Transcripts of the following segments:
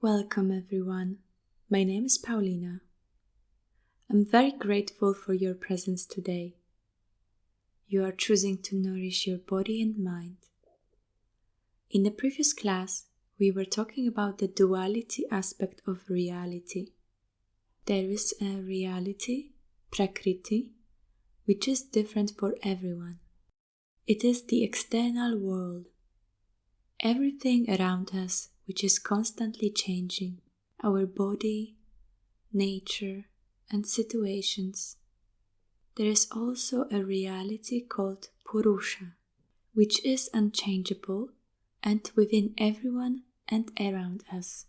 Welcome everyone. My name is Paulina. I'm very grateful for your presence today. You are choosing to nourish your body and mind. In the previous class, we were talking about the duality aspect of reality. There is a reality, Prakriti, which is different for everyone. It is the external world, everything around us which is constantly changing, our body, nature, and situations. There is also a reality called Purusha, which is unchangeable and within everyone and around us.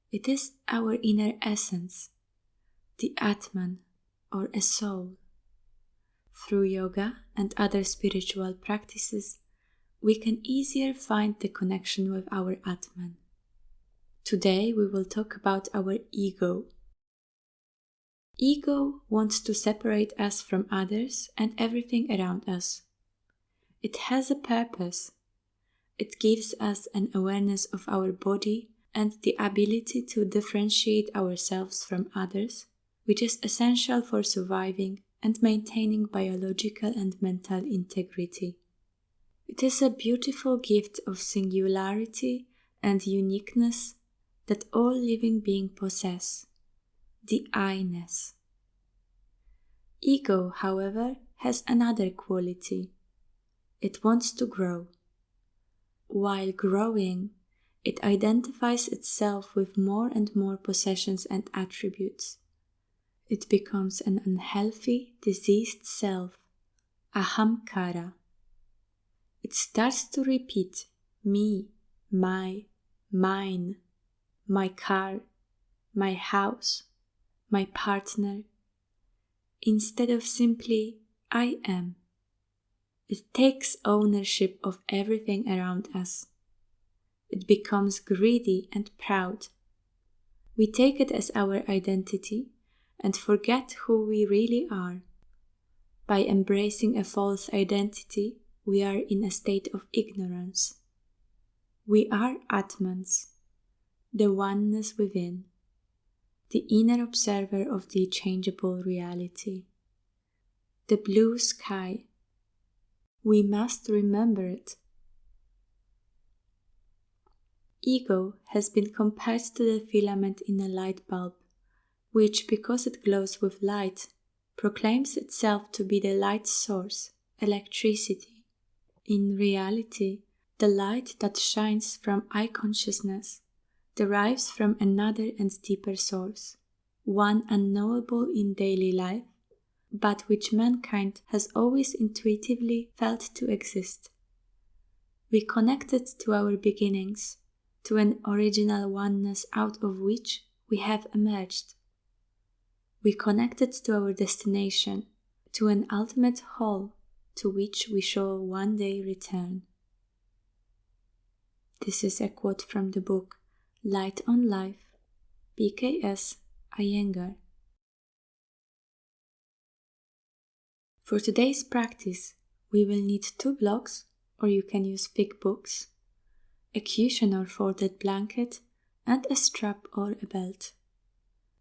It is our inner essence, the Atman or a soul. Through yoga and other spiritual practices, we can easier find the connection with our Atman. Today we will talk about our ego. Ego wants to separate us from others and everything around us. It has a purpose. It gives us an awareness of our body and the ability to differentiate ourselves from others, which is essential for surviving and maintaining biological and mental integrity. It is a beautiful gift of singularity and uniqueness that all living beings possess, the I-ness. Ego, however, has another quality. It wants to grow. While growing, it identifies itself with more and more possessions and attributes. It becomes an unhealthy, diseased self, ahamkara. It starts to repeat me, my, mine, my car, my house, my partner, instead of simply I am. It takes ownership of everything around us. It becomes greedy and proud. We take it as our identity and forget who we really are. By embracing a false identity, we are in a state of ignorance. We are Atmans, the oneness within, the inner observer of the changeable reality, the blue sky. We must remember it. Ego has been compared to the filament in a light bulb, which, because it glows with light, proclaims itself to be the light source, electricity. In reality, the light that shines from I consciousness derives from another and deeper source, one unknowable in daily life, but which mankind has always intuitively felt to exist. We connect it to our beginnings, to an original oneness out of which we have emerged. We connect it to our destination, to an ultimate whole to which we shall one day return. This is a quote from the book Light on Life, PKS Iyengar. For today's practice, we will need 2 blocks, or you can use thick books, a cushion or folded blanket, and a strap or a belt.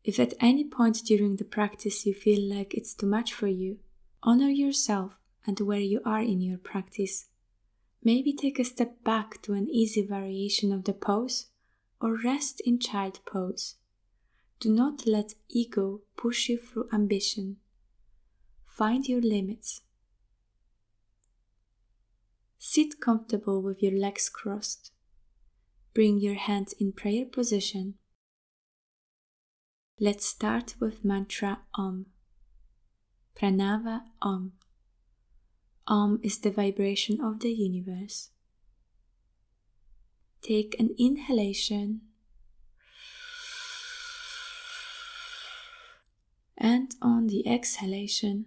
If at any point during the practice you feel like it's too much for you, honor yourself and where you are in your practice. Maybe take a step back to an easy variation of the pose or rest in child pose. Do not let ego push you through ambition. Find your limits. Sit comfortable with your legs crossed. Bring your hands in prayer position. Let's start with mantra Om. Pranava Om. Om is the vibration of the universe. Take an inhalation and on the exhalation,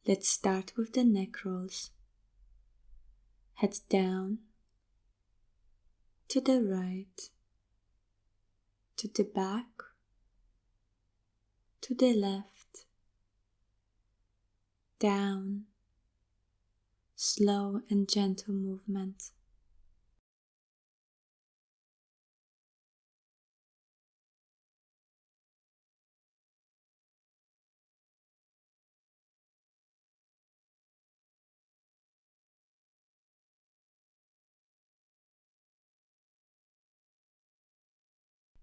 Let's start with the neck rolls. head down, to the right, to the back, to the left, down, slow and gentle movement.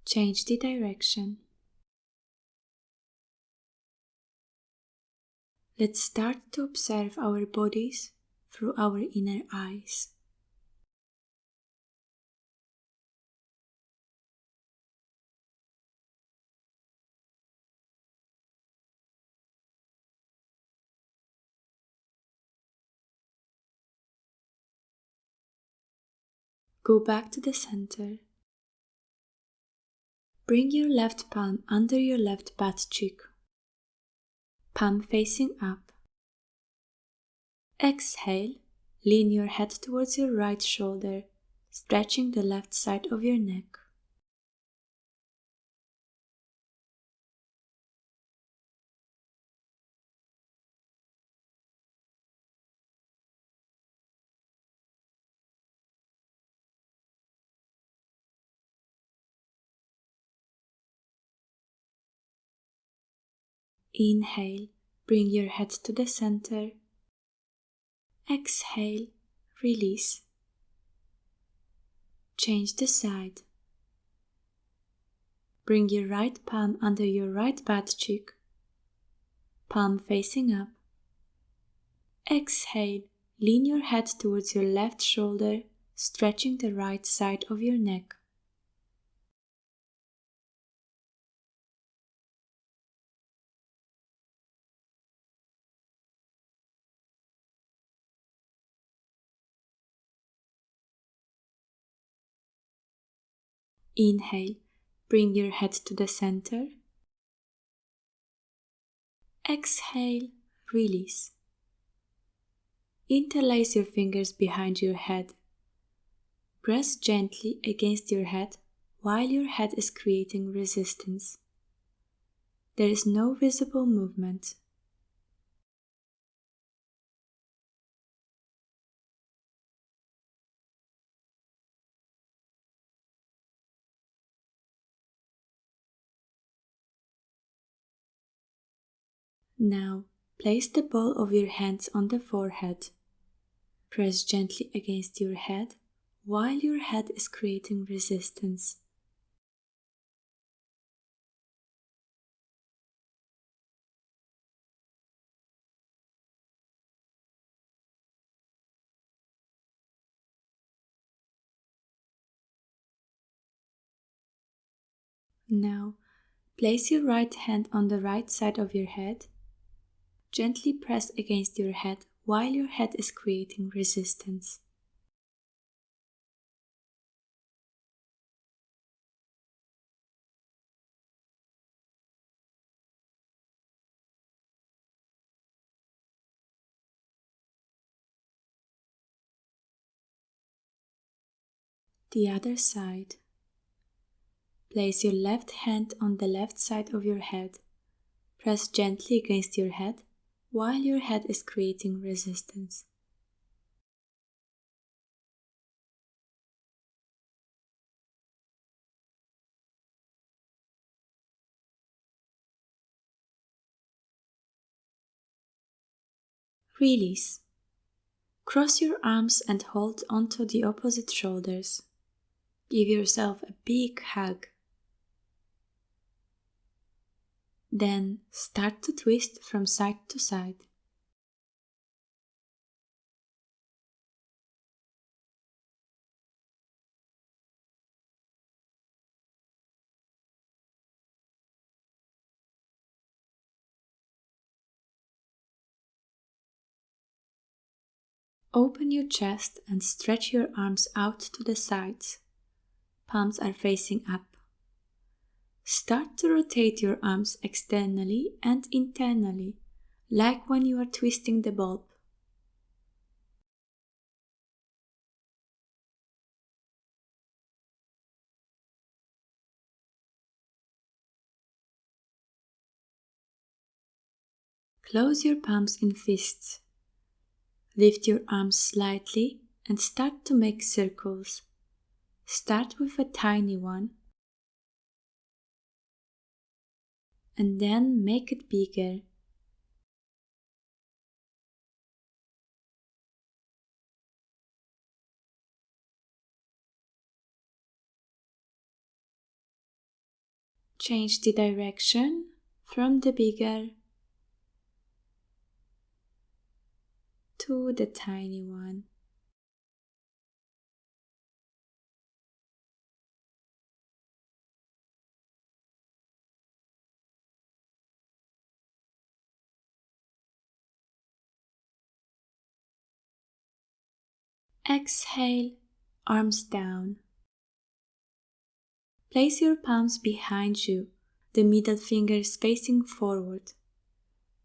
Change the direction. Let's start to observe our bodies through our inner eyes. Go back to the center. Bring your left palm under your left butt cheek, palm facing up. Exhale, lean your head towards your right shoulder, stretching the left side of your neck. Inhale, bring your head to the center. Exhale, release. Change the side. Bring your right palm under your right butt cheek, palm facing up. Exhale, lean your head towards your left shoulder, stretching the right side of your neck. Inhale, bring your head to the center. Exhale, release. Interlace your fingers behind your head. Press gently against your head while your head is creating resistance. There is no visible movement. Now, place the ball of your hands on the forehead. Press gently against your head while your head is creating resistance. Now, place your right hand on the right side of your head. Gently press against your head while your head is creating resistance. The other side. Place your left hand on the left side of your head. Press gently against your head while your head is creating resistance. Release. Cross your arms and hold onto the opposite shoulders. Give yourself a big hug. Then start to twist from side to side. Open your chest and stretch your arms out to the sides. Palms are facing up. Start to rotate your arms externally and internally, like when you are twisting the bulb. Close your palms in fists. Lift your arms slightly and start to make circles. Start with a tiny one and then make it bigger. Change the direction from the bigger to the tiny one. Exhale, arms down. Place your palms behind you, the middle fingers facing forward.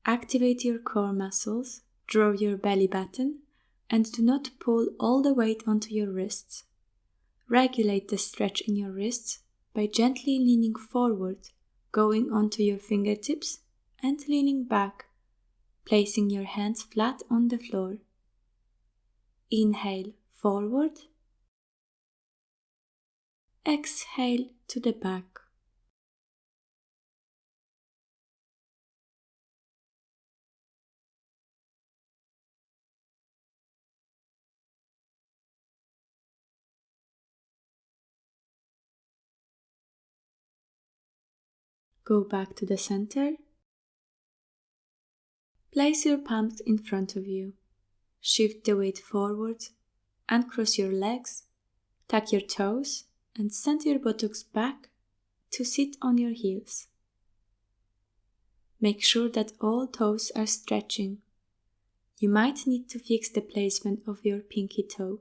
Activate your core muscles, draw your belly button, and do not pull all the weight onto your wrists. Regulate the stretch in your wrists by gently leaning forward, going onto your fingertips, and leaning back, placing your hands flat on the floor. Inhale, forward. Exhale to the back. Go back to the center. Place your palms in front of you. Shift the weight forward, uncross your legs, tuck your toes, and send your buttocks back to sit on your heels. Make sure that all toes are stretching. You might need to fix the placement of your pinky toe.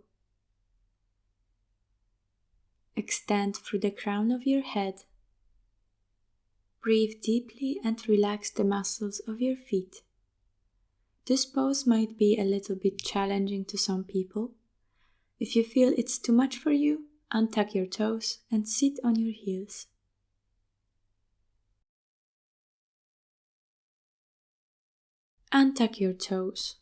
Extend through the crown of your head. Breathe deeply and relax the muscles of your feet. This pose might be a little bit challenging to some people. If you feel it's too much for you, untuck your toes and sit on your heels. Untuck your toes.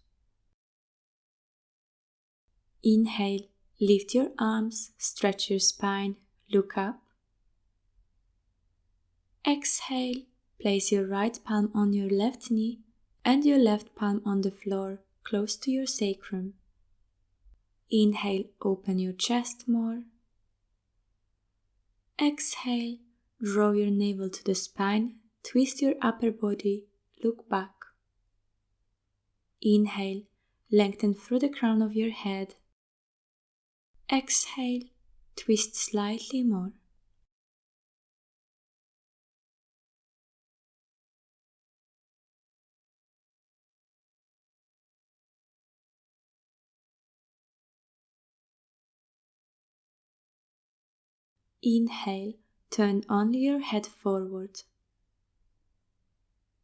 Inhale, lift your arms, stretch your spine, look up. Exhale, place your right palm on your left knee and your left palm on the floor, close to your sacrum. Inhale, open your chest more. Exhale, draw your navel to the spine, twist your upper body, look back. Inhale, lengthen through the crown of your head. Exhale, twist slightly more. Inhale, turn only your head forward.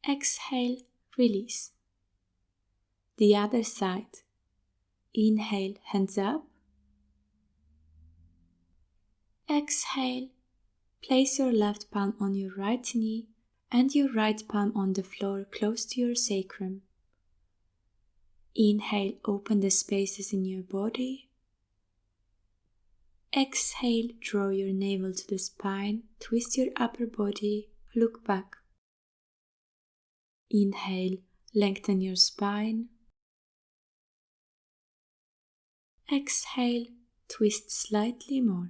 Exhale, release. The other side. Inhale, hands up. Exhale, place your left palm on your right knee and your right palm on the floor close to your sacrum. Inhale, open the spaces in your body. Exhale, draw your navel to the spine, twist your upper body, look back. Inhale, lengthen your spine. Exhale, twist slightly more.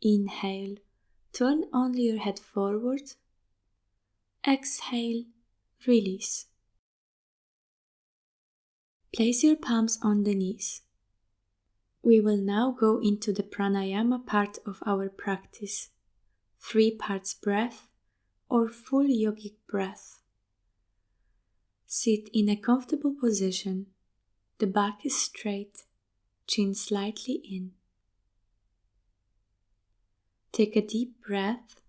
Inhale, turn only your head forward. Exhale, release. Place your palms on the knees. We will now go into the pranayama part of our practice. 3 parts breath or full yogic breath. Sit in a comfortable position. The back is straight, chin slightly in. Take a deep breath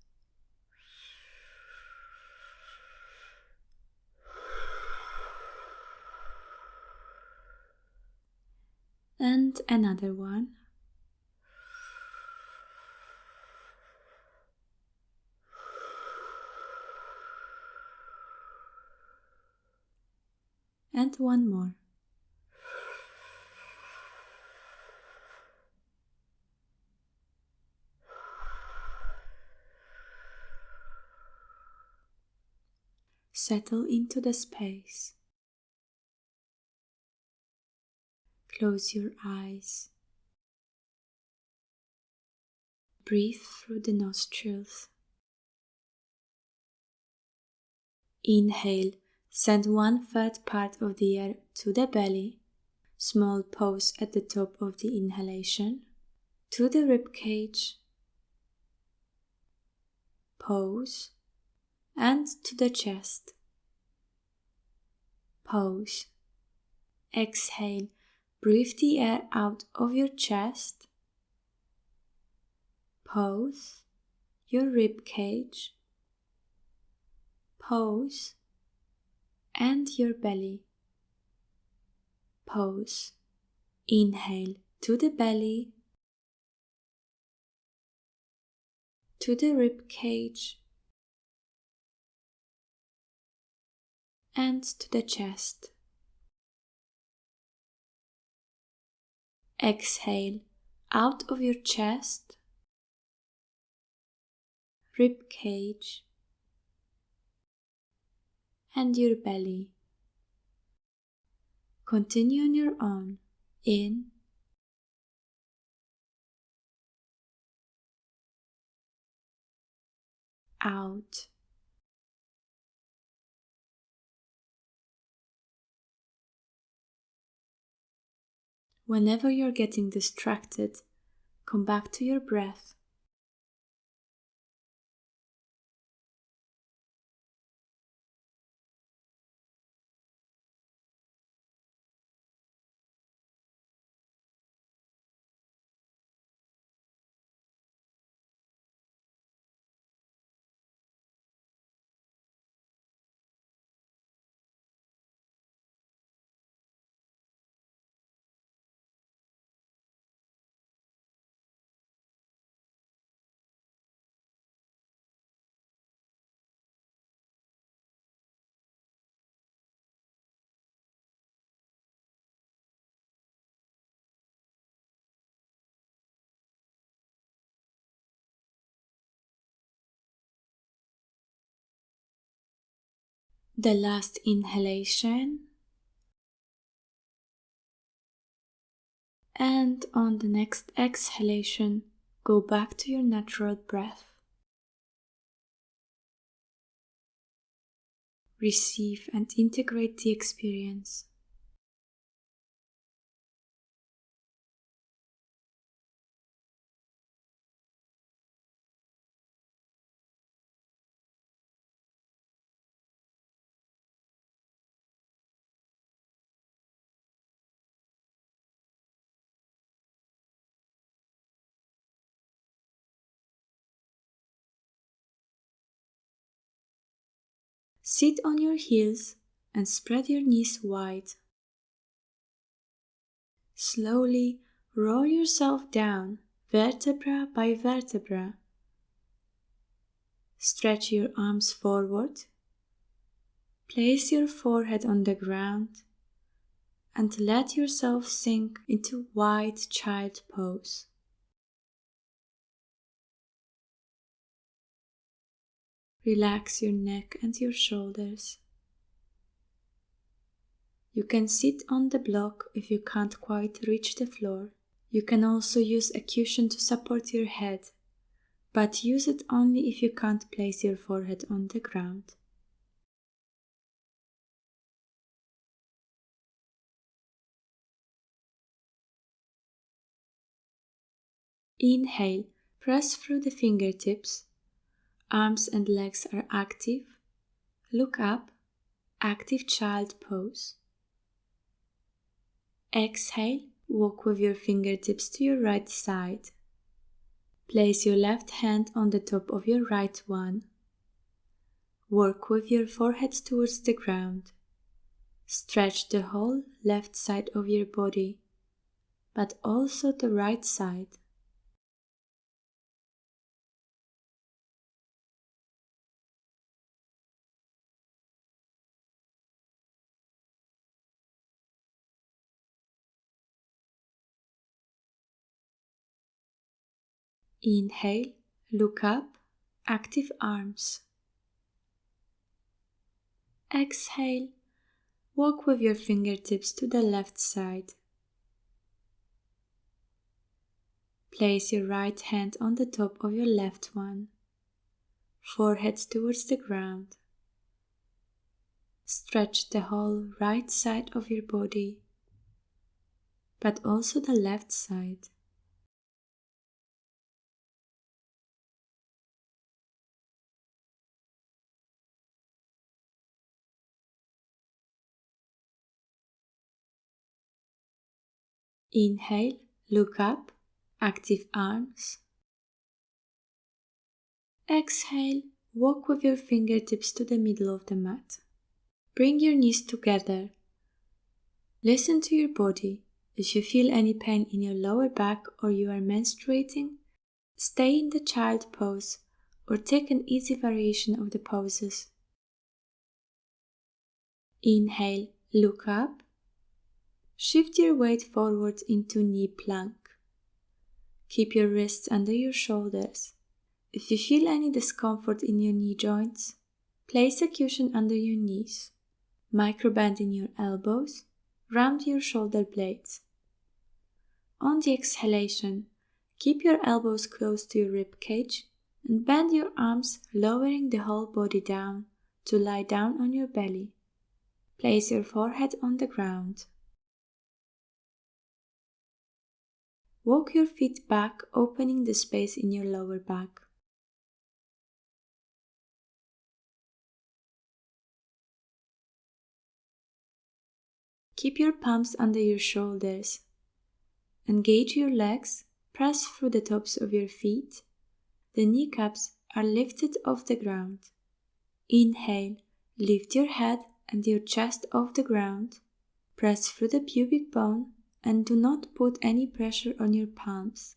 And another one. And one more. Settle into the space. Close your eyes. Breathe through the nostrils. Inhale, send 1/3 part of the air to the belly. Small pause at the top of the inhalation. To the rib cage. Pause. And to the chest. Pause. Exhale. Breathe the air out of your chest. Pause. Your rib cage. Pause. And your belly. Pause. Inhale to the belly. To the rib cage. And to the chest. Exhale out of your chest, rib cage, and your belly. Continue on your own. In, out. Whenever you're getting distracted, come back to your breath. The last inhalation, and on the next exhalation, go back to your natural breath. Receive and integrate the experience. Sit on your heels and spread your knees wide. Slowly roll yourself down, vertebra by vertebra. Stretch your arms forward. Place your forehead on the ground and let yourself sink into wide child pose. Relax your neck and your shoulders. You can sit on the block if you can't quite reach the floor. You can also use a cushion to support your head, but use it only if you can't place your forehead on the ground. Inhale, press through the fingertips. Arms and legs are active. Look up, active child pose. Exhale, walk with your fingertips to your right side. Place your left hand on the top of your right one. Work with your forehead towards the ground. Stretch the whole left side of your body. but also the right side. Inhale, look up, active arms. Exhale, walk with your fingertips to the left side. Place your right hand on the top of your left one, forehead towards the ground. Stretch the whole right side of your body, but also the left side. Inhale, look up, active arms. Exhale, walk with your fingertips to the middle of the mat. Bring your knees together. Listen to your body. If you feel any pain in your lower back or you are menstruating, stay in the child pose or take an easy variation of the poses. Inhale, look up. Shift your weight forward into knee plank. Keep your wrists under your shoulders. If you feel any discomfort in your knee joints, place a cushion under your knees. Microband in your elbows, round your shoulder blades. On the exhalation, keep your elbows close to your rib cage and bend your arms, lowering the whole body down to lie down on your belly. Place your forehead on the ground. Walk your feet back, opening the space in your lower back. Keep your palms under your shoulders. Engage your legs, press through the tops of your feet. The kneecaps are lifted off the ground. Inhale, lift your head and your chest off the ground. Press through the pubic bone and do not put any pressure on your palms.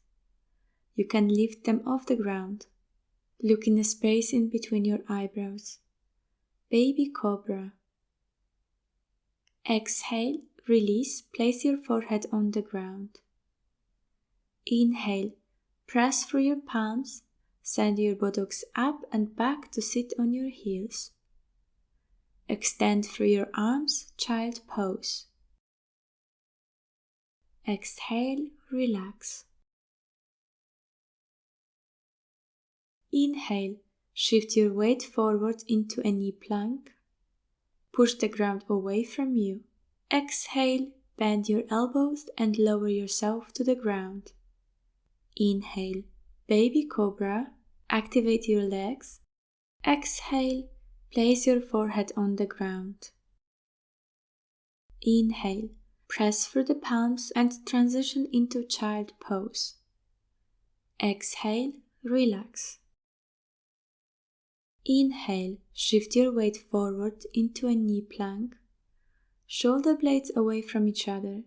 You can lift them off the ground. Look in the space in between your eyebrows. Baby cobra. Exhale, release, place your forehead on the ground. Inhale, press through your palms, send your buttocks up and back to sit on your heels. Extend through your arms, child pose. Exhale, relax. Inhale, shift your weight forward into a knee plank. Push the ground away from you. Exhale, bend your elbows and lower yourself to the ground. Inhale, baby cobra, activate your legs. Exhale, place your forehead on the ground. Inhale, press through the palms and transition into child pose. Exhale, relax. Inhale, shift your weight forward into a knee plank, shoulder blades away from each other.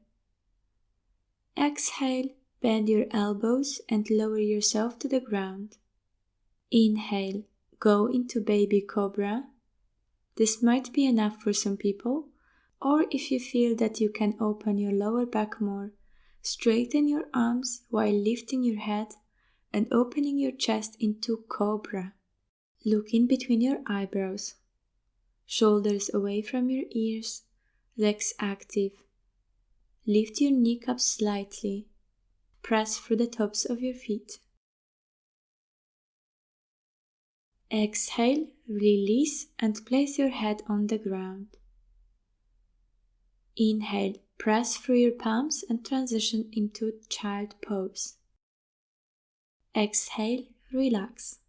Exhale, bend your elbows and lower yourself to the ground. Inhale, go into baby cobra. This might be enough for some people, or if you feel that you can open your lower back more, straighten your arms while lifting your head and opening your chest into cobra. Look in between your eyebrows, shoulders away from your ears, legs active. Lift your kneecaps slightly. Press through the tops of your feet. Exhale, release and place your head on the ground. Inhale, press through your palms and transition into child pose. Exhale, relax.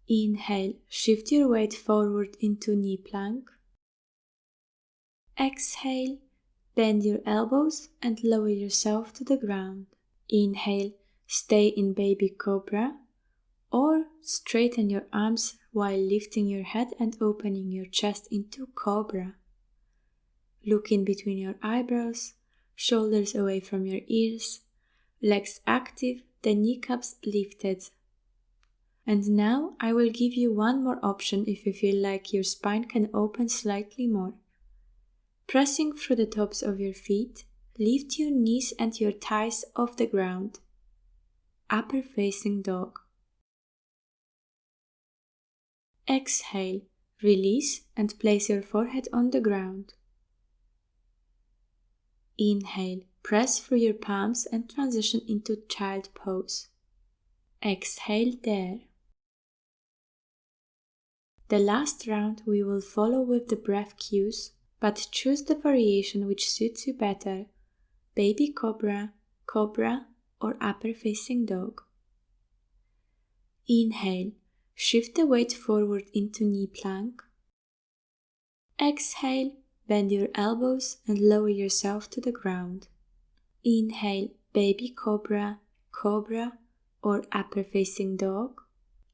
Inhale, shift your weight forward into knee plank. Exhale, bend your elbows and lower yourself to the ground. Inhale, stay in baby cobra, or straighten your arms while lifting your head and opening your chest into cobra. Look in between your eyebrows, shoulders away from your ears, legs active, the kneecaps lifted. And now I will give you one more option if you feel like your spine can open slightly more. Pressing through the tops of your feet, lift your knees and your thighs off the ground. Upper facing dog. Exhale, release and place your forehead on the ground. Inhale, press through your palms and transition into child pose. Exhale there. The last round we will follow with the breath cues, but choose the variation which suits you better: baby cobra, cobra, or upper facing dog. Inhale, shift the weight forward into knee plank. Exhale, bend your elbows and lower yourself to the ground. Inhale, baby cobra, cobra, or upper facing dog.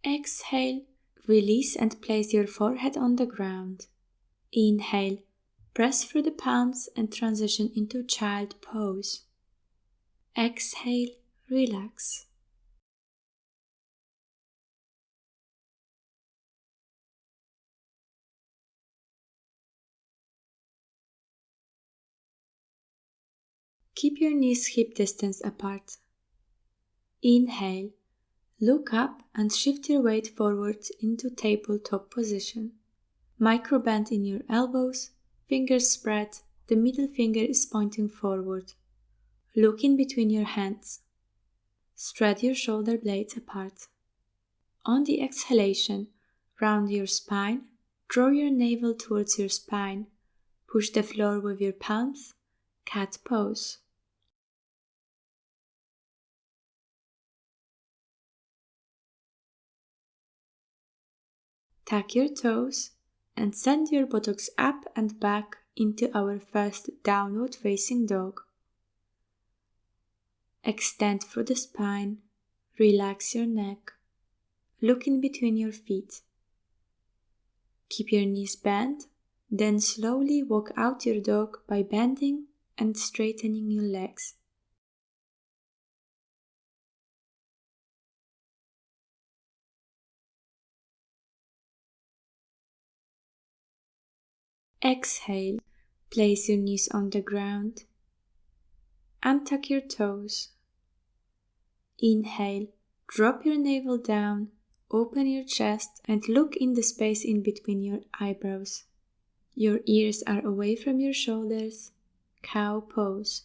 Exhale, release and place your forehead on the ground. Inhale, press through the palms and transition into child pose. Exhale, relax. Keep your knees hip distance apart. Inhale, look up and shift your weight forward into tabletop position. Micro bend in your elbows, fingers spread, the middle finger is pointing forward. Look in between your hands. Spread your shoulder blades apart. On the exhalation, round your spine, draw your navel towards your spine, push the floor with your palms, cat pose. Tuck your toes and send your buttocks up and back into our first downward facing dog. Extend through the spine, relax your neck, look in between your feet. Keep your knees bent, then slowly walk out your dog by bending and straightening your legs. Exhale, place your knees on the ground. Untuck your toes. Inhale, drop your navel down, open your chest and look in the space in between your eyebrows. Your ears are away from your shoulders. Cow pose.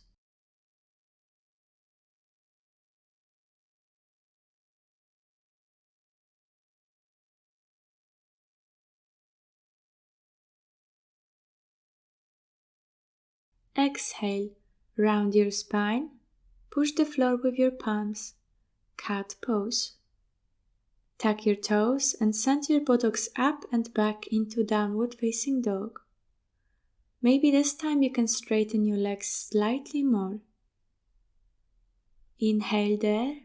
Exhale, round your spine, push the floor with your palms, cat pose. Tuck your toes and send your buttocks up and back into downward facing dog. Maybe this time you can straighten your legs slightly more. Inhale there.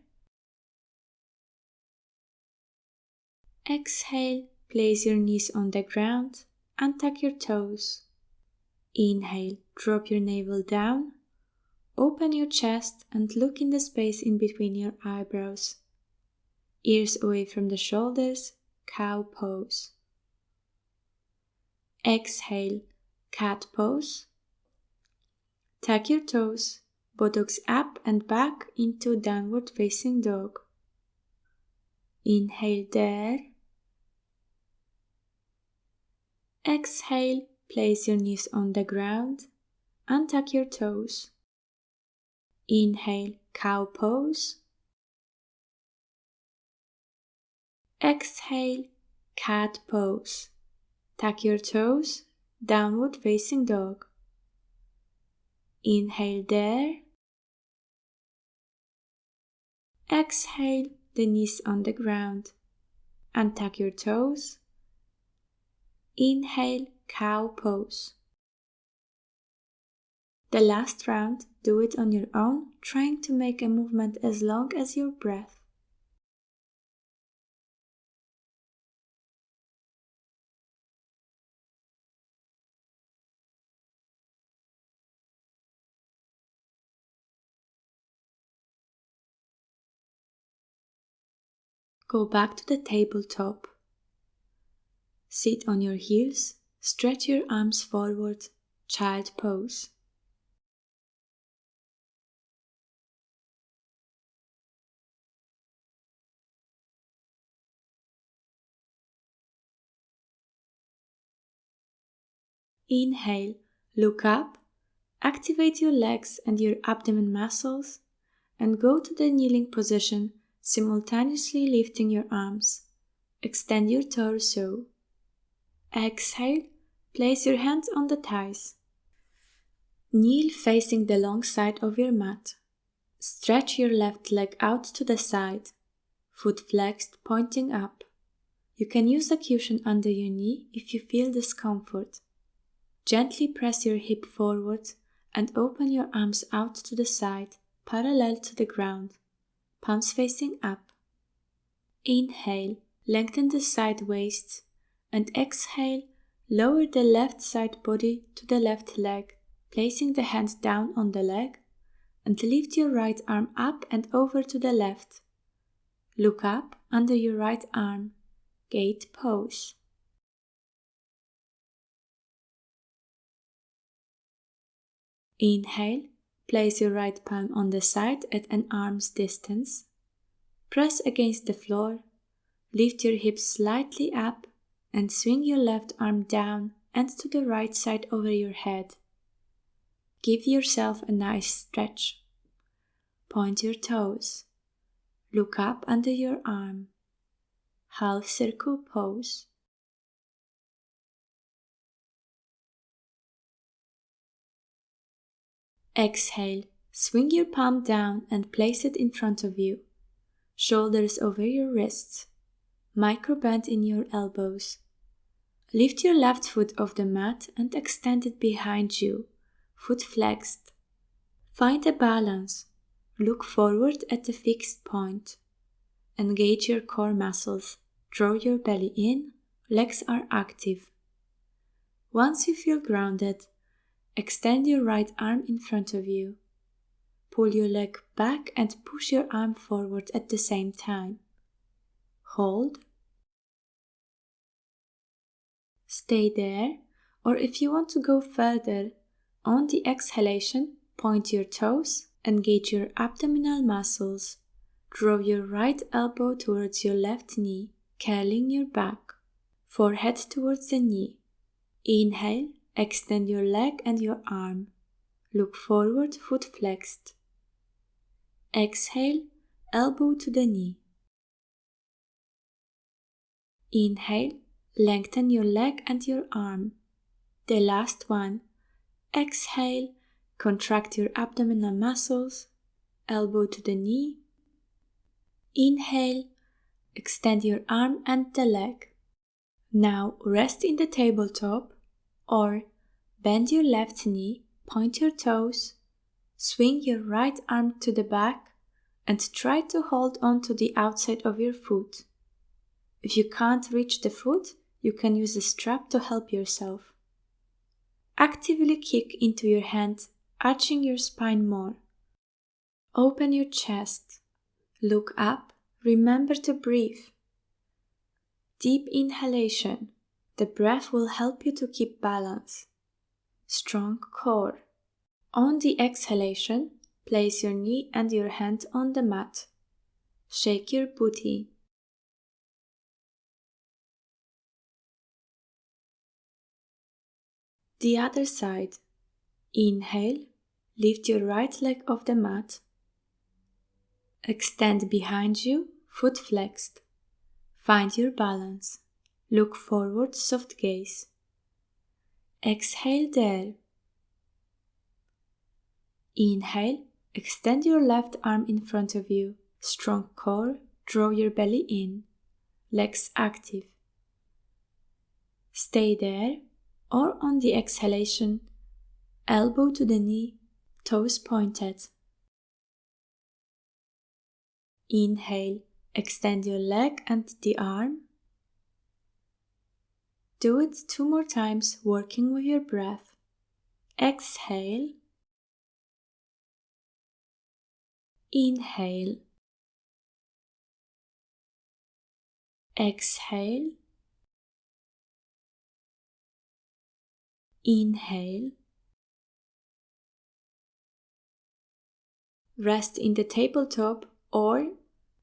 Exhale, place your knees on the ground and tuck your toes. Inhale, drop your navel down, open your chest and look in the space in between your eyebrows. Ears away from the shoulders, cow pose. Exhale, cat pose. Tuck your toes, buttocks up and back into downward facing dog. Inhale there. Exhale, place your knees on the ground, untuck your toes. Inhale, cow pose. Exhale, cat pose. Tuck your toes, downward facing dog. Inhale there. Exhale, the knees on the ground. Untuck your toes. Inhale, cow pose. The last round, do it on your own, trying to make a movement as long as your breath. Go back to the tabletop. Sit on your heels, stretch your arms forward, child pose. Inhale, look up, activate your legs and your abdomen muscles, and go to the kneeling position, simultaneously lifting your arms. Extend your torso. Exhale, place your hands on the thighs. Kneel facing the long side of your mat. Stretch your left leg out to the side, foot flexed, pointing up. You can use a cushion under your knee if you feel discomfort. Gently press your hip forward and open your arms out to the side, parallel to the ground, palms facing up. Inhale, lengthen the side waist, and exhale, lower the left side body to the left leg, placing the hand down on the leg, and lift your right arm up and over to the left. Look up under your right arm, gate pose. Inhale, place your right palm on the side at an arm's distance. Press against the floor, lift your hips slightly up and swing your left arm down and to the right side over your head. Give yourself a nice stretch. Point your toes. Look up under your arm. Half circle pose. Exhale, swing your palm down and place it in front of you. Shoulders over your wrists. Micro bend in your elbows. Lift your left foot off the mat and extend it behind you, foot flexed. Find a balance. Look forward at a fixed point. Engage your core muscles. Draw your belly in. Legs are active. Once you feel grounded, extend your right arm in front of you. Pull your leg back and push your arm forward at the same time. Hold. Stay there, or if you want to go further, on the exhalation, point your toes, engage your abdominal muscles. Draw your right elbow towards your left knee, curling your back. Forehead towards the knee. Inhale, extend your leg and your arm. Look forward, foot flexed. Exhale, elbow to the knee. Inhale, lengthen your leg and your arm. The last one. Exhale, contract your abdominal muscles, elbow to the knee. Inhale, extend your arm and the leg. Now rest in the tabletop or bend your left knee, point your toes, swing your right arm to the back and try to hold on to the outside of your foot. If you can't reach the foot, you can use a strap to help yourself. Actively kick into your hand, arching your spine more. Open your chest. Look up. Remember to breathe. Deep inhalation. The breath will help you to keep balance. Strong core. On the exhalation, place your knee and your hand on the mat. Shake your Buddhi. The other side. Inhale, lift your right leg off the mat. Extend behind you, foot flexed. Find your balance. Look forward, soft gaze. Exhale there. Inhale, extend your left arm in front of you. Strong core, draw your belly in. Legs active. Stay there, or on the exhalation, elbow to the knee, toes pointed. Inhale, extend your leg and the arm. Do it 2 more times, working with your breath. Exhale. Inhale. Exhale. Inhale. Rest in the tabletop or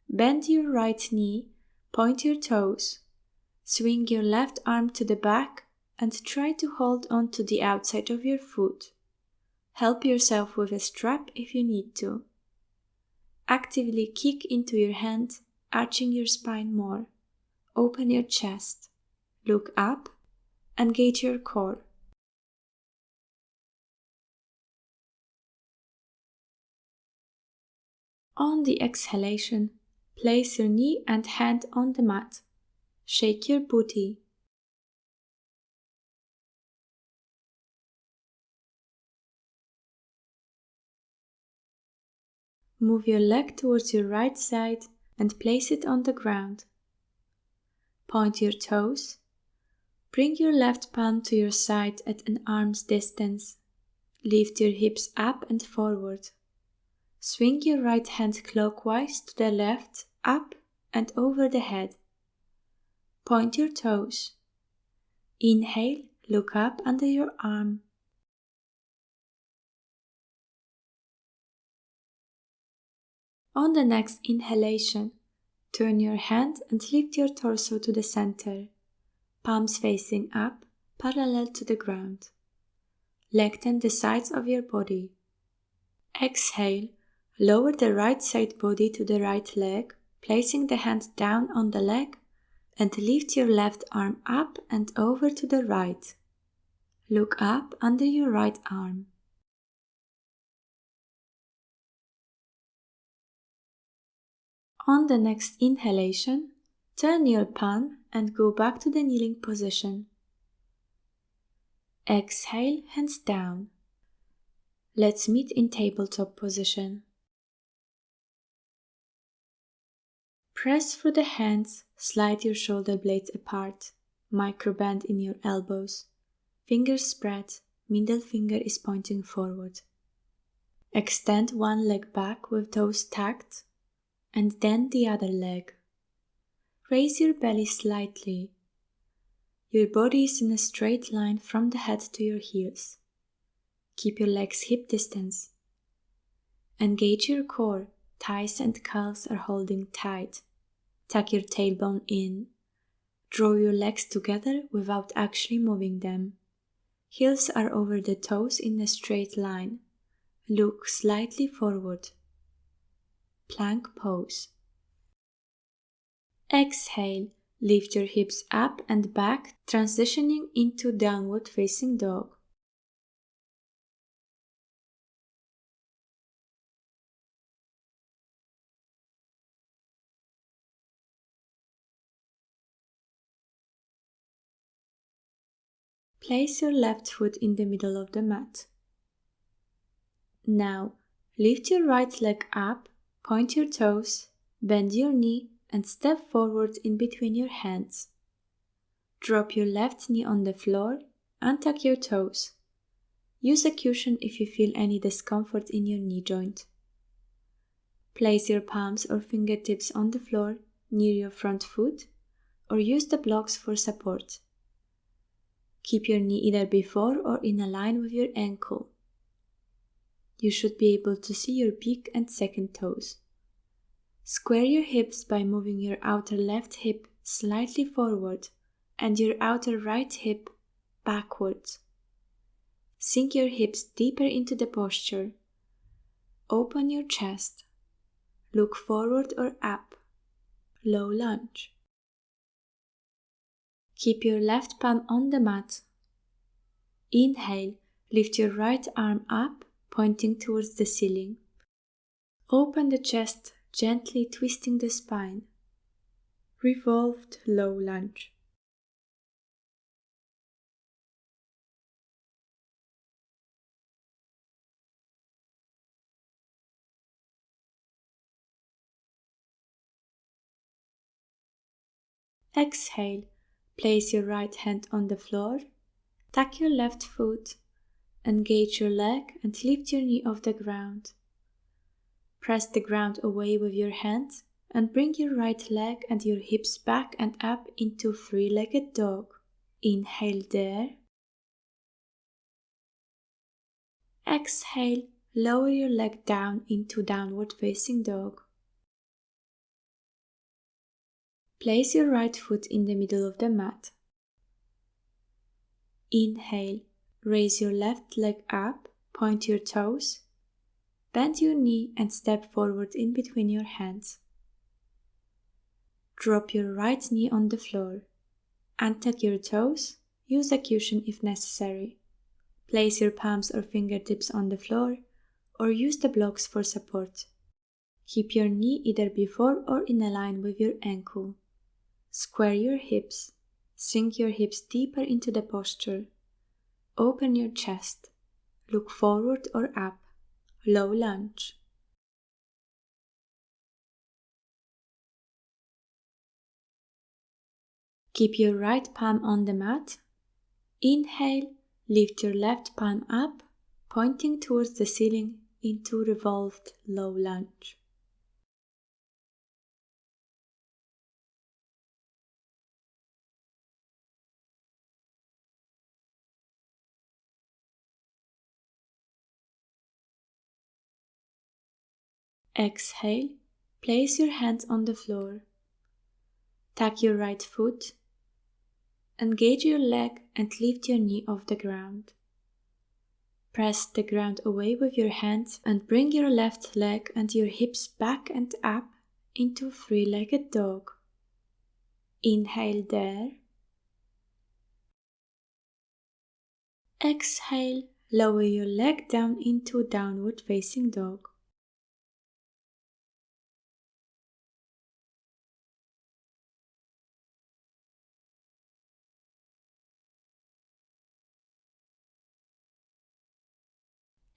bend your right knee, point your toes, swing your left arm to the back and try to hold on to the outside of your foot. Help yourself with a strap if you need to. Actively kick into your hand, arching your spine more. Open your chest. Look up. Engage your core. On the exhalation, place your knee and hand on the mat. Shake your booty. Move your leg towards your right side and place it on the ground. Point your toes. Bring your left palm to your side at an arm's distance. Lift your hips up and forward. Swing your right hand clockwise to the left, up and over the head. Point your toes. Inhale, look up under your arm. On the next inhalation, turn your hand and lift your torso to the center, palms facing up, parallel to the ground. Lengthen the sides of your body. Exhale, lower the right side body to the right leg, placing the hand down on the leg, and lift your left arm up and over to the right. Look up under your right arm. On the next inhalation, turn your palm and go back to the kneeling position. Exhale, hands down. Let's meet in tabletop position. Press through the hands, slide your shoulder blades apart, microbend in your elbows. Fingers spread, middle finger is pointing forward. Extend one leg back with toes tacked, and then the other leg. Raise your belly slightly. Your body is in a straight line from the head to your heels. Keep your legs hip distance. Engage your core, thighs and calves are holding tight. Tuck your tailbone in. Draw your legs together without actually moving them. Heels are over the toes in a straight line. Look slightly forward. Plank pose. Exhale, lift your hips up and back, transitioning into downward facing dog. Place your left foot in the middle of the mat. Now, lift your right leg up, point your toes, bend your knee and step forward in between your hands. Drop your left knee on the floor, untuck your toes. Use a cushion if you feel any discomfort in your knee joint. Place your palms or fingertips on the floor near your front foot or use the blocks for support. Keep your knee either before or in a line with your ankle. You should be able to see your big and second toes. Square your hips by moving your outer left hip slightly forward and your outer right hip backwards. Sink your hips deeper into the posture. Open your chest. Look forward or up. Low lunge. Keep your left palm on the mat. Inhale, lift your right arm up, pointing towards the ceiling. Open the chest, gently twisting the spine. Revolved low lunge. Exhale, place your right hand on the floor, tuck your left foot, engage your leg and lift your knee off the ground. Press the ground away with your hands and bring your right leg and your hips back and up into three-legged dog. Inhale there. Exhale, lower your leg down into downward facing dog. Place your right foot in the middle of the mat. Inhale, raise your left leg up, point your toes, bend your knee and step forward in between your hands. Drop your right knee on the floor. Untuck your toes, use a cushion if necessary. Place your palms or fingertips on the floor or use the blocks for support. Keep your knee either before or in a line with your ankle. Square your hips. Sink your hips deeper into the posture. Open your chest. Look forward or up. Low lunge. Keep your right palm on the mat. Inhale, lift your left palm up, pointing towards the ceiling into revolved low lunge. Exhale, place your hands on the floor. Tuck your right foot, engage your leg and lift your knee off the ground. Press the ground away with your hands and bring your left leg and your hips back and up into three-legged dog. Inhale there. Exhale, lower your leg down into downward facing dog.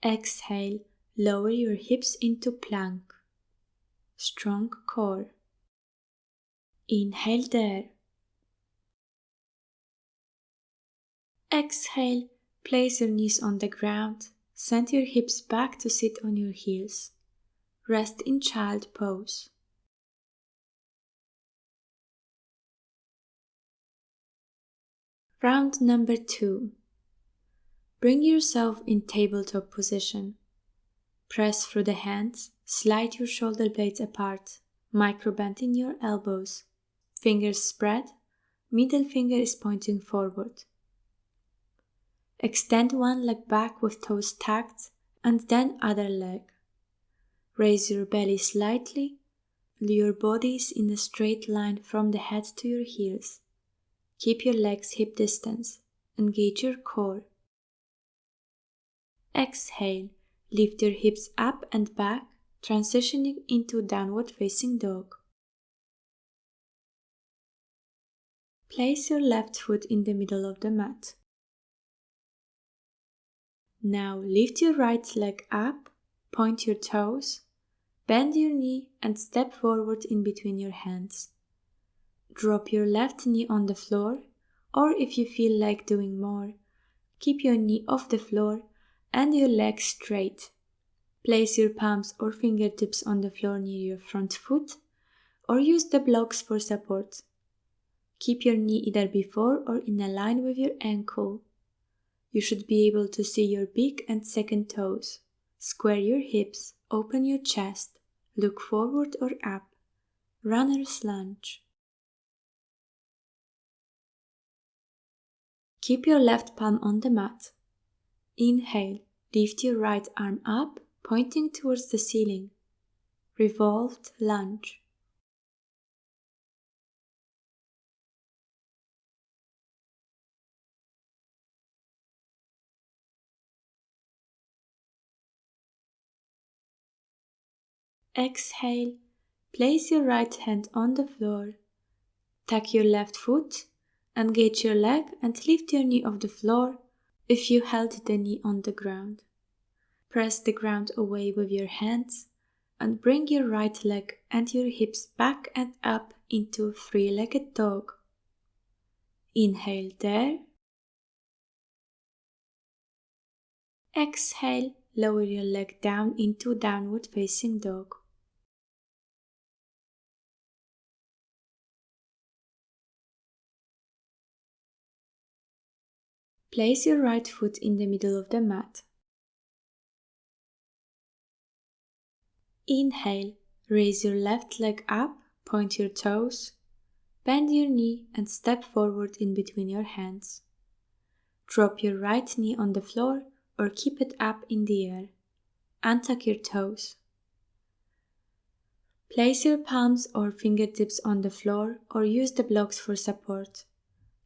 Exhale, lower your hips into plank. Strong core. Inhale there. Exhale, place your knees on the ground. Send your hips back to sit on your heels. Rest in child pose. Round number 2. Bring yourself in tabletop position. Press through the hands, slide your shoulder blades apart, micro-bend in your elbows. Fingers spread, middle finger is pointing forward. Extend one leg back with toes tucked and then other leg. Raise your belly slightly, your body is in a straight line from the head to your heels. Keep your legs hip distance, engage your core. Exhale, lift your hips up and back, transitioning into downward facing dog. Place your left foot in the middle of the mat. Now lift your right leg up, point your toes, bend your knee and step forward in between your hands. Drop your left knee on the floor, or if you feel like doing more, keep your knee off the floor and your legs straight. Place your palms or fingertips on the floor near your front foot, or use the blocks for support. Keep your knee either before or in a line with your ankle. You should be able to see your big and second toes. Square your hips, open your chest, look forward or up. Runner's lunge. Keep your left palm on the mat. Inhale, lift your right arm up, pointing towards the ceiling. Revolved lunge. Exhale, place your right hand on the floor. Tuck your left foot, engage your leg and lift your knee off the floor if you held the knee on the ground. Press the ground away with your hands and bring your right leg and your hips back and up into three-legged dog. Inhale there. Exhale, lower your leg down into downward facing dog. Place your right foot in the middle of the mat. Inhale, raise your left leg up, point your toes, bend your knee and step forward in between your hands. Drop your right knee on the floor or keep it up in the air. Untuck your toes. Place your palms or fingertips on the floor or use the blocks for support.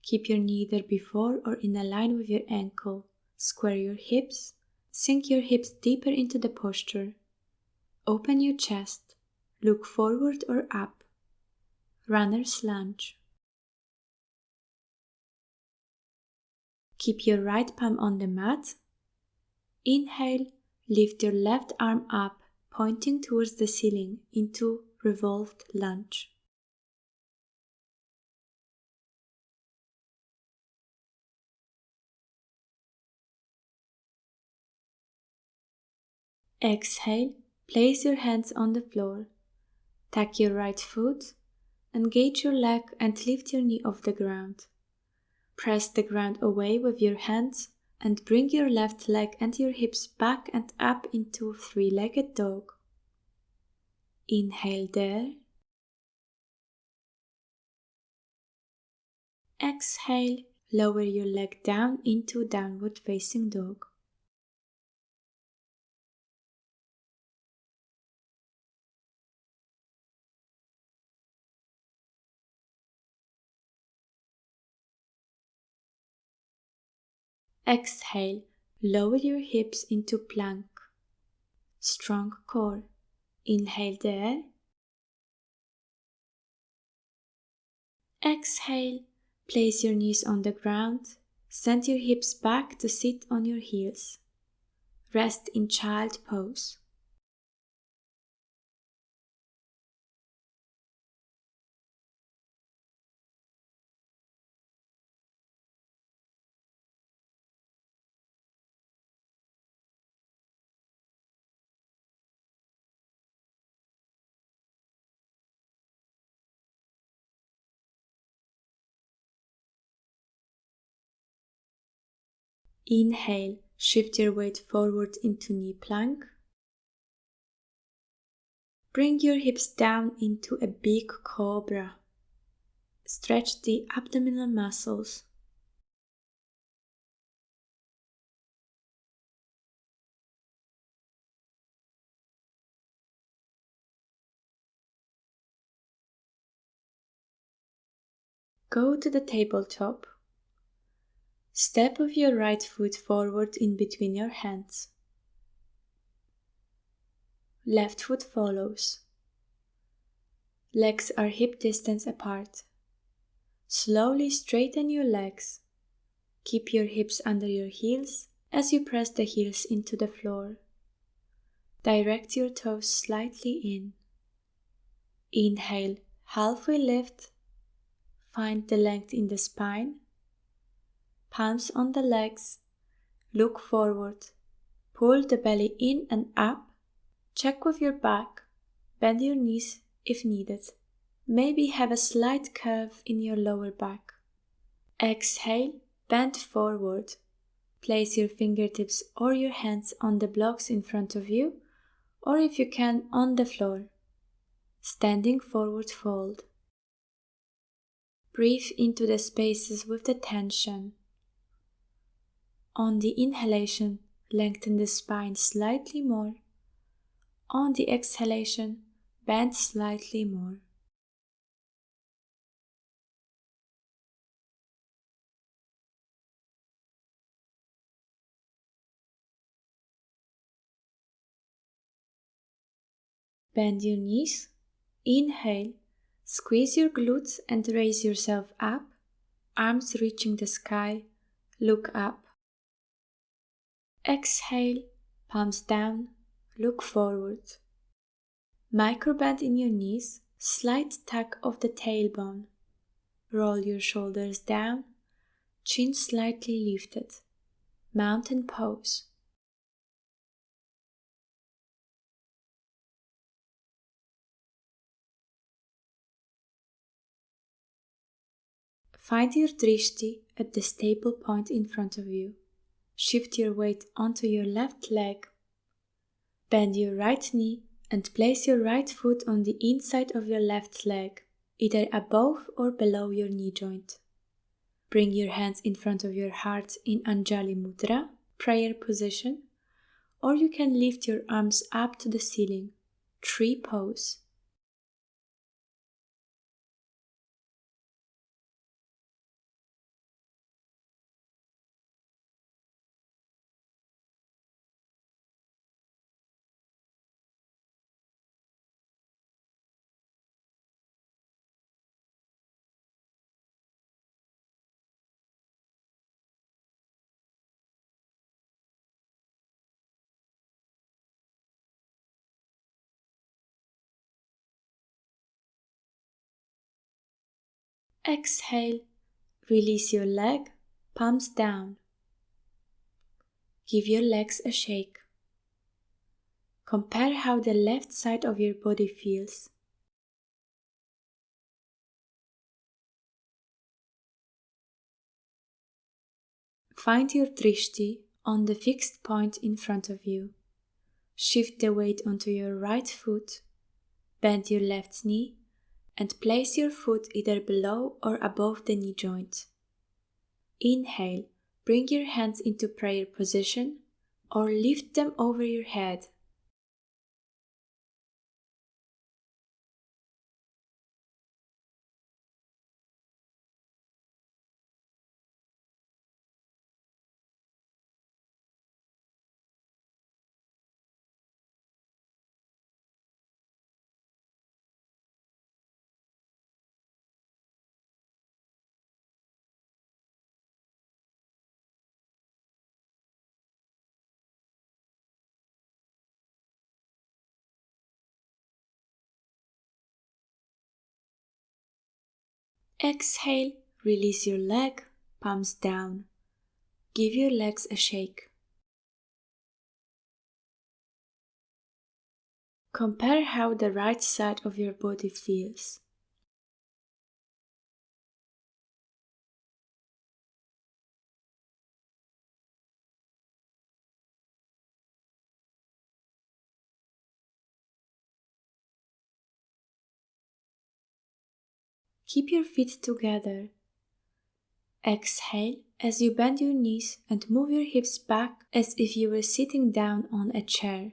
Keep your knee either before or in a line with your ankle. Square your hips. Sink your hips deeper into the posture. Open your chest. Look forward or up. Runner's lunge. Keep your right palm on the mat. Inhale, lift your left arm up, pointing towards the ceiling into revolved lunge. Exhale, place your hands on the floor. Tuck your right foot, engage your leg and lift your knee off the ground. Press the ground away with your hands and bring your left leg and your hips back and up into three-legged dog. Inhale there. Exhale, lower your leg down into downward facing dog. Exhale, lower your hips into plank. Strong core. Inhale there. Exhale, place your knees on the ground. Send your hips back to sit on your heels. Rest in child pose. Inhale, shift your weight forward into knee plank. Bring your hips down into a big cobra. Stretch the abdominal muscles. Go to the tabletop. Step with your right foot forward in between your hands. Left foot follows. Legs are hip distance apart. Slowly straighten your legs. Keep your hips under your heels as you press the heels into the floor. Direct your toes slightly in. Inhale, halfway lift. Find the length in the spine. Palms on the legs. Look forward. Pull the belly in and up. Check with your back. Bend your knees if needed. Maybe have a slight curve in your lower back. Exhale, bend forward. Place your fingertips or your hands on the blocks in front of you, or if you can, on the floor. Standing forward fold. Breathe into the spaces with the tension. On the inhalation, lengthen the spine slightly more. On the exhalation, bend slightly more. Bend your knees. Inhale, squeeze your glutes and raise yourself up. Arms reaching the sky. Look up. Exhale, palms down. Look forward. Microbend in your knees. Slight tuck of the tailbone. Roll your shoulders down. Chin slightly lifted. Mountain pose. Find your drishti at the staple point in front of you. Shift your weight onto your left leg. Bend your right knee and place your right foot on the inside of your left leg, either above or below your knee joint. Bring your hands in front of your heart in Anjali Mudra, prayer position, or you can lift your arms up to the ceiling, tree pose. Exhale, release your leg, palms down. Give your legs a shake. Compare how the left side of your body feels. Find your drishti on the fixed point in front of you. Shift the weight onto your right foot. Bend your left knee and place your foot either below or above the knee joint. Inhale, bring your hands into prayer position or lift them over your head. Exhale, release your leg, palms down. Give your legs a shake. Compare how the right side of your body feels. Keep your feet together. Exhale as you bend your knees and move your hips back as if you were sitting down on a chair.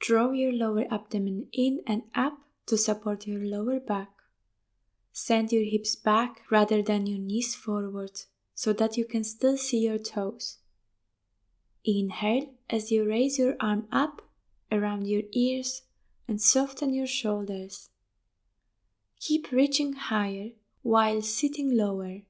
Draw your lower abdomen in and up to support your lower back. Send your hips back rather than your knees forward so that you can still see your toes. Inhale as you raise your arm up around your ears and soften your shoulders. Keep reaching higher while sitting lower.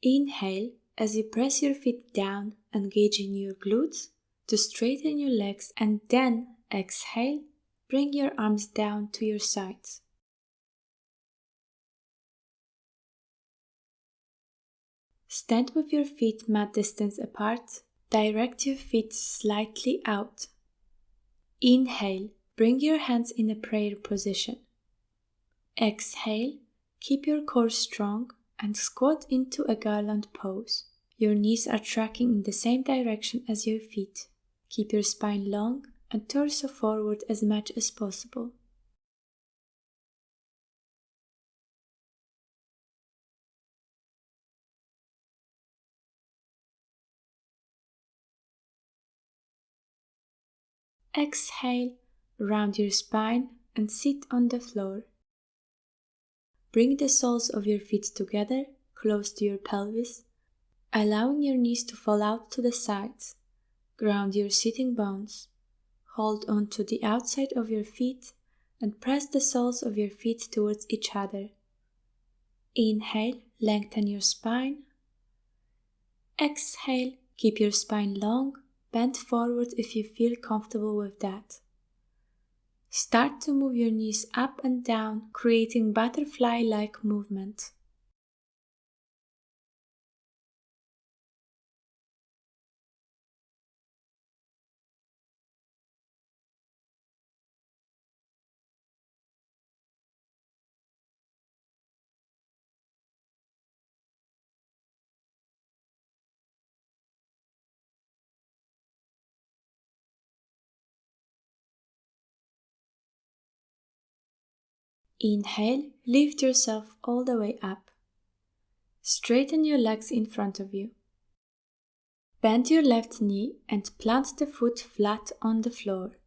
Inhale as you press your feet down, engaging your glutes to straighten your legs, and then exhale, bring your arms down to your sides. Stand with your feet mat distance apart. Direct your feet slightly out. Inhale, bring your hands in a prayer position. Exhale, keep your core strong and squat into a garland pose. Your knees are tracking in the same direction as your feet. Keep your spine long and torso forward as much as possible. Exhale, round your spine and sit on the floor. Bring the soles of your feet together, close to your pelvis, allowing your knees to fall out to the sides. Ground your sitting bones. Hold on to the outside of your feet and press the soles of your feet towards each other. Inhale, lengthen your spine. Exhale, keep your spine long, bend forward if you feel comfortable with that. Start to move your knees up and down, creating butterfly-like movement. Inhale, lift yourself all the way up. Straighten your legs in front of you. Bend your left knee and plant the foot flat on the floor.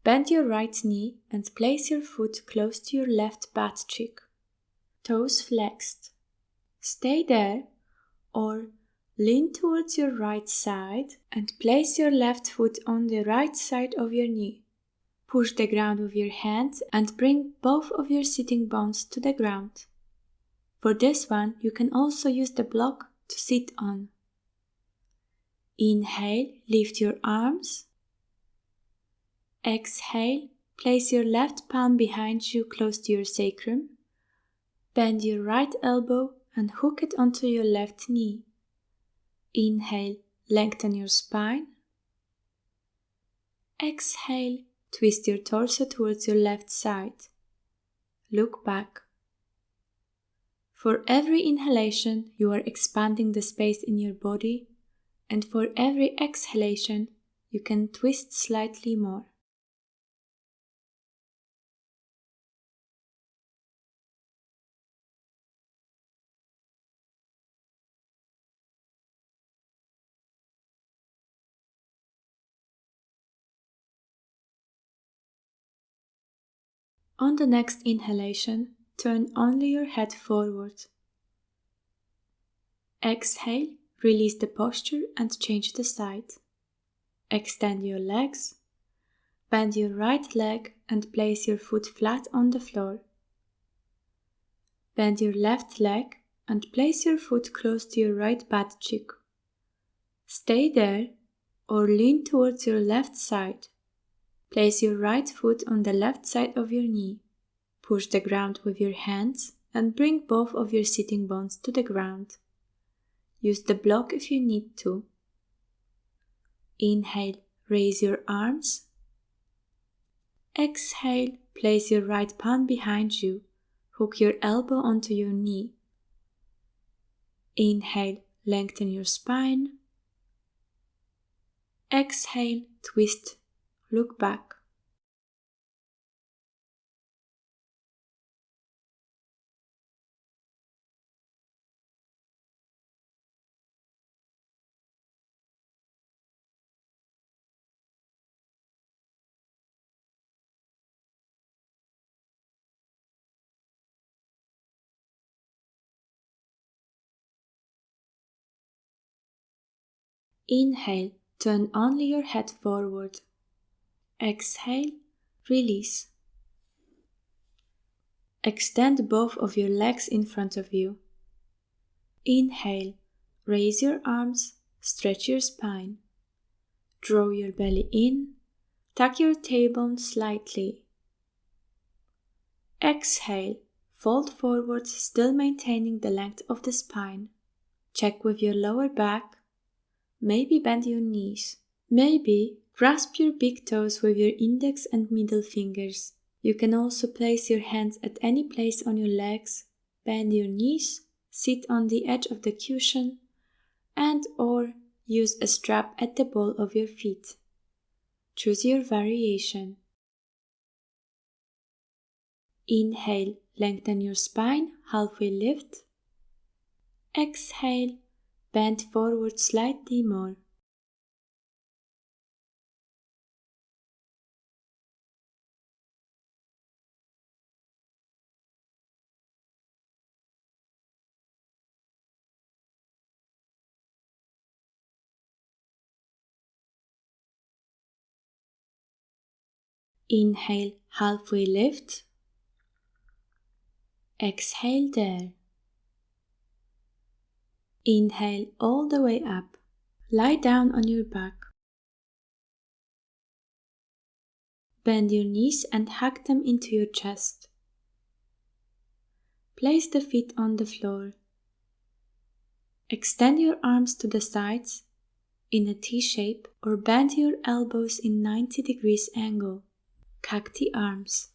Bend your right knee and place your foot close to your left butt cheek. Toes flexed. Stay there or lean towards your right side and place your left foot on the right side of your knee. Push the ground with your hands and bring both of your sitting bones to the ground. For this one, you can also use the block to sit on. Inhale, lift your arms. Exhale, place your left palm behind you close to your sacrum. Bend your right elbow and hook it onto your left knee. Inhale, lengthen your spine. Exhale, twist your torso towards your left side. Look back. For every inhalation, you are expanding the space in your body, and for every exhalation, you can twist slightly more. On the next inhalation, turn only your head forward. Exhale, release the posture and change the side. Extend your legs. Bend your right leg and place your foot flat on the floor. Bend your left leg and place your foot close to your right butt cheek. Stay there or lean towards your left side. Place your right foot on the left side of your knee. Push the ground with your hands and bring both of your sitting bones to the ground. Use the block if you need to. Inhale, raise your arms. Exhale, place your right palm behind you. Hook your elbow onto your knee. Inhale, lengthen your spine. Exhale, twist, look back. Inhale, turn only your head forward. Exhale, release. Extend both of your legs in front of you. Inhale, raise your arms, stretch your spine. Draw your belly in, tuck your tailbone slightly. Exhale, fold forward, still maintaining the length of the spine. Check with your lower back. Maybe bend your knees. Maybe grasp your big toes with your index and middle fingers. You can also place your hands at any place on your legs, bend your knees, sit on the edge of the cushion, and or use a strap at the ball of your feet. Choose your variation. Inhale, lengthen your spine, halfway lift. Exhale, bend forward slightly more. Inhale, halfway lift. Exhale there. Inhale all the way up. Lie down on your back. Bend your knees and hug them into your chest. Place the feet on the floor. Extend your arms to the sides in a T shape or bend your elbows in 90 degrees angle. Cacti arms.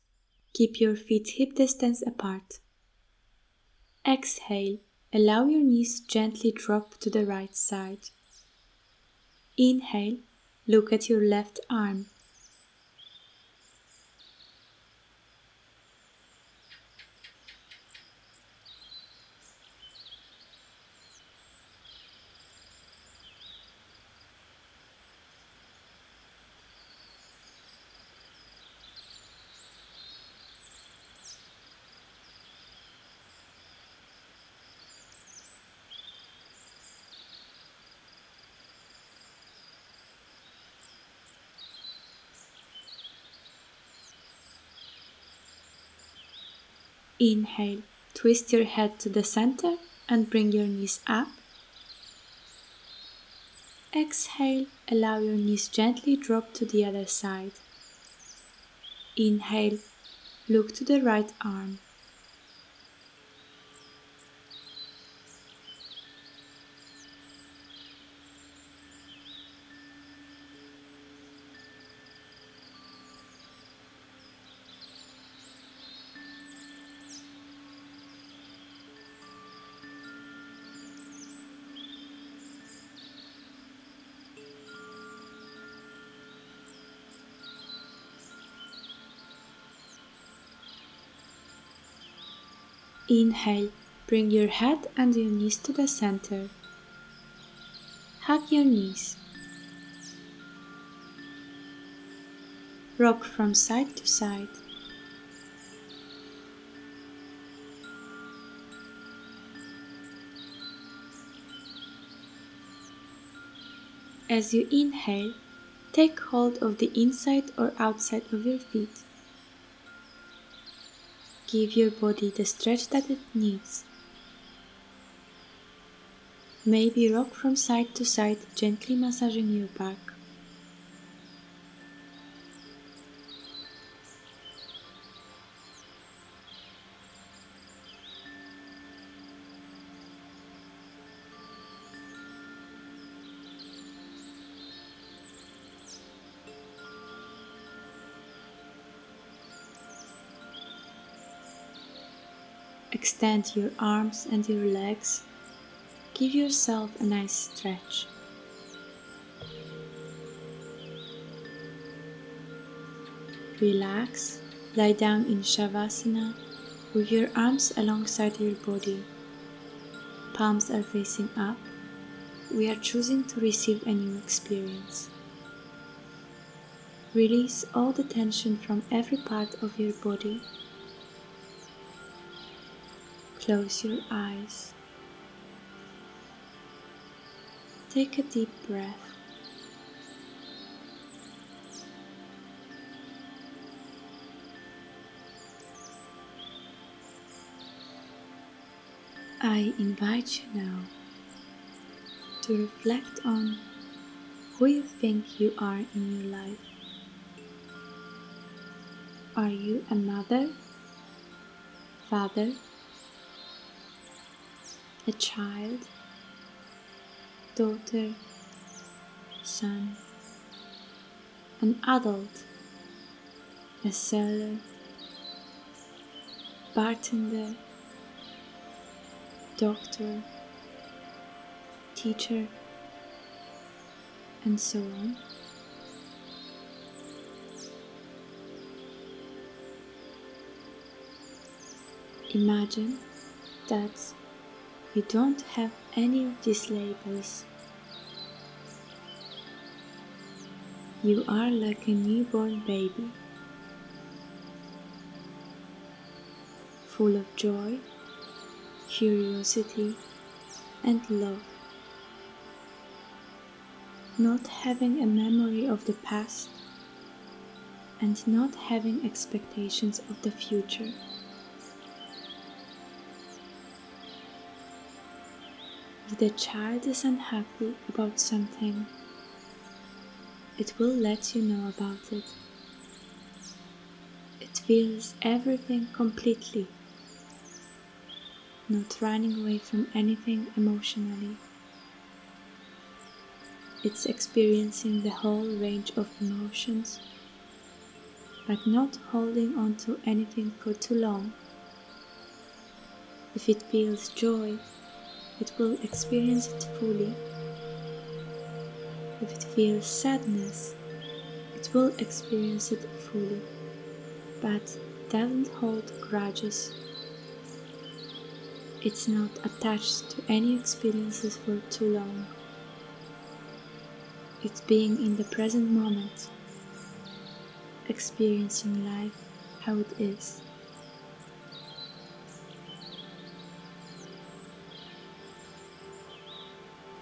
Keep your feet hip distance apart. Exhale, allow your knees gently drop to the right side. Inhale, look at your left arm. Inhale, twist your head to the center and bring your knees up. Exhale, allow your knees gently drop to the other side. Inhale, look to the right arm. Inhale, bring your head and your knees to the center. Hug your knees. Rock from side to side. As you inhale, take hold of the inside or outside of your feet. Give your body the stretch that it needs. Maybe rock from side to side, gently massaging your back. Extend your arms and your legs. Give yourself a nice stretch. Relax, lie down in Savasana with your arms alongside your body. Palms are facing up. We are choosing to receive a new experience. Release all the tension from every part of your body. Close your eyes. Take a deep breath. I invite you now to reflect on who you think you are in your life. Are you a mother, father, a child, daughter, son, an adult, a sailor, bartender, doctor, teacher, and so on? Imagine that you don't have any of these labels. You are like a newborn baby, full of joy, curiosity, and love, not having a memory of the past and not having expectations of the future. If the child is unhappy about something, it will let you know about it. It feels everything completely, not running away from anything emotionally. It's experiencing the whole range of emotions, but not holding on to anything for too long. If it feels joy, it will experience it fully. If it feels sadness, it will experience it fully, but doesn't hold grudges. It's not attached to any experiences for too long. It's being in the present moment, experiencing life how it is.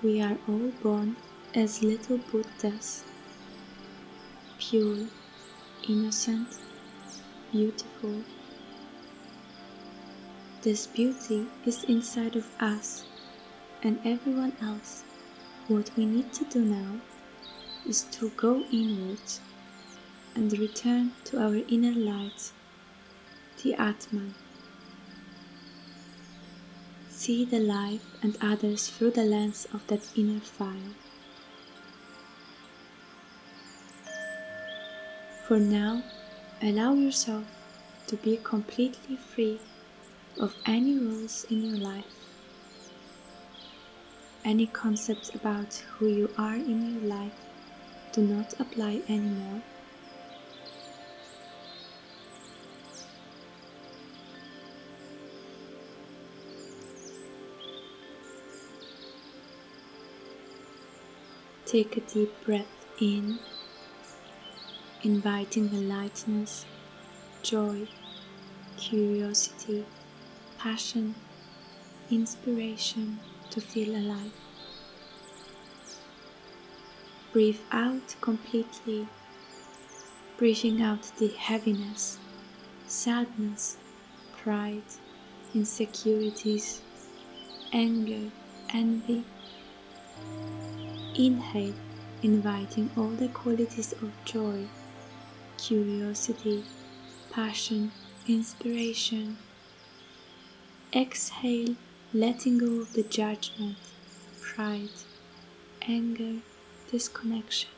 We are all born as little Buddhas, pure, innocent, beautiful, This beauty is inside of us and everyone else. What we need to do now is to go inwards and return to our inner light, the Atman. See the life and others through the lens of that inner fire. For now, allow yourself to be completely free of any rules in your life. Any concepts about who you are in your life do not apply anymore. Take a deep breath in, inviting the lightness, joy, curiosity, passion, inspiration to feel alive. Breathe out completely, breathing out the heaviness, sadness, pride, insecurities, anger, envy. Inhale, inviting all the qualities of joy, curiosity, passion, inspiration. Exhale, letting go of the judgment, pride, anger, disconnection.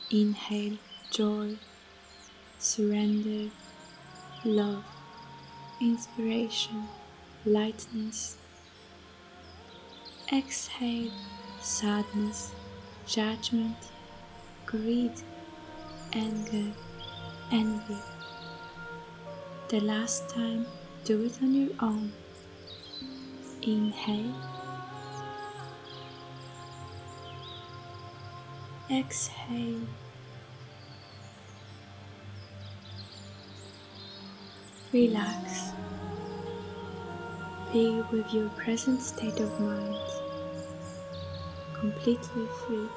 Inhale, joy, surrender, love, inspiration, lightness. Exhale, sadness, judgment, greed, anger, envy. The last time, do it on your own. Inhale. Exhale. Relax. Be with your present state of mind, completely free.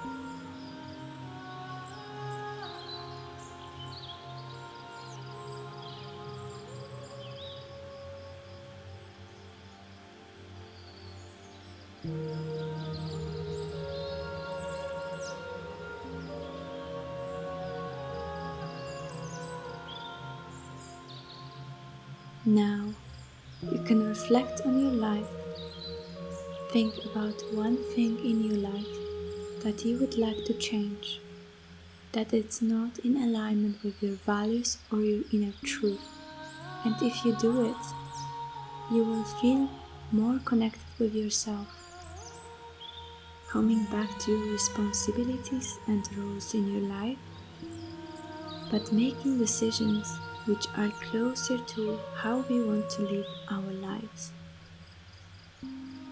Now you can reflect on your life. Think about one thing in your life that you would like to change, that it's not in alignment with your values or your inner truth. And if you do it, you will feel more connected with yourself, coming back to your responsibilities and roles in your life, but making decisions which are closer to how we want to live our lives.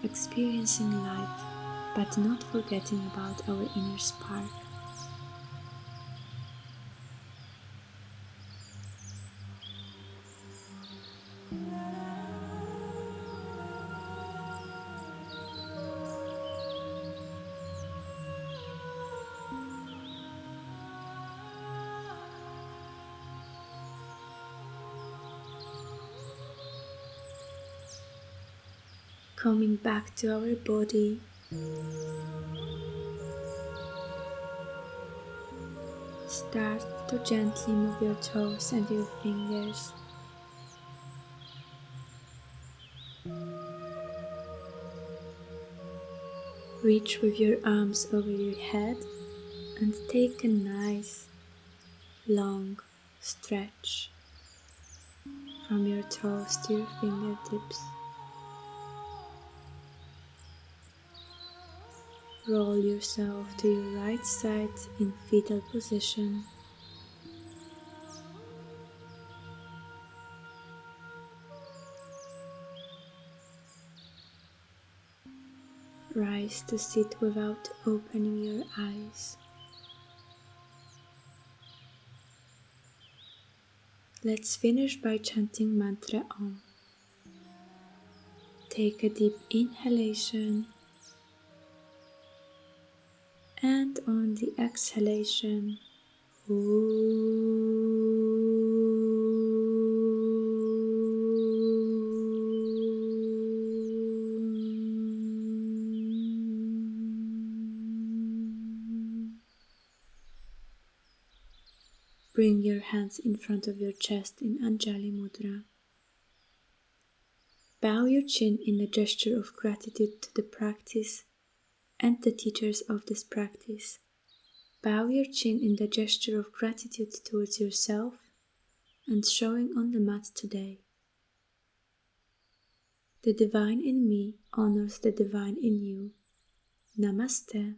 Experiencing life, but not forgetting about our inner spark. Coming back to our body, start to gently move your toes and your fingers. Reach with your arms over your head and take a nice, long stretch from your toes to your fingertips. Roll yourself to your right side in fetal position. Rise to sit without opening your eyes. Let's finish by chanting mantra Om. Take a deep inhalation, and on the exhalation, Om. Bring your hands in front of your chest in Anjali Mudra. Bow your chin in a gesture of gratitude to the practice and the teachers of this practice. Bow your chin in the gesture of gratitude towards yourself and showing on the mat today. The divine in me honors the divine in you. Namaste.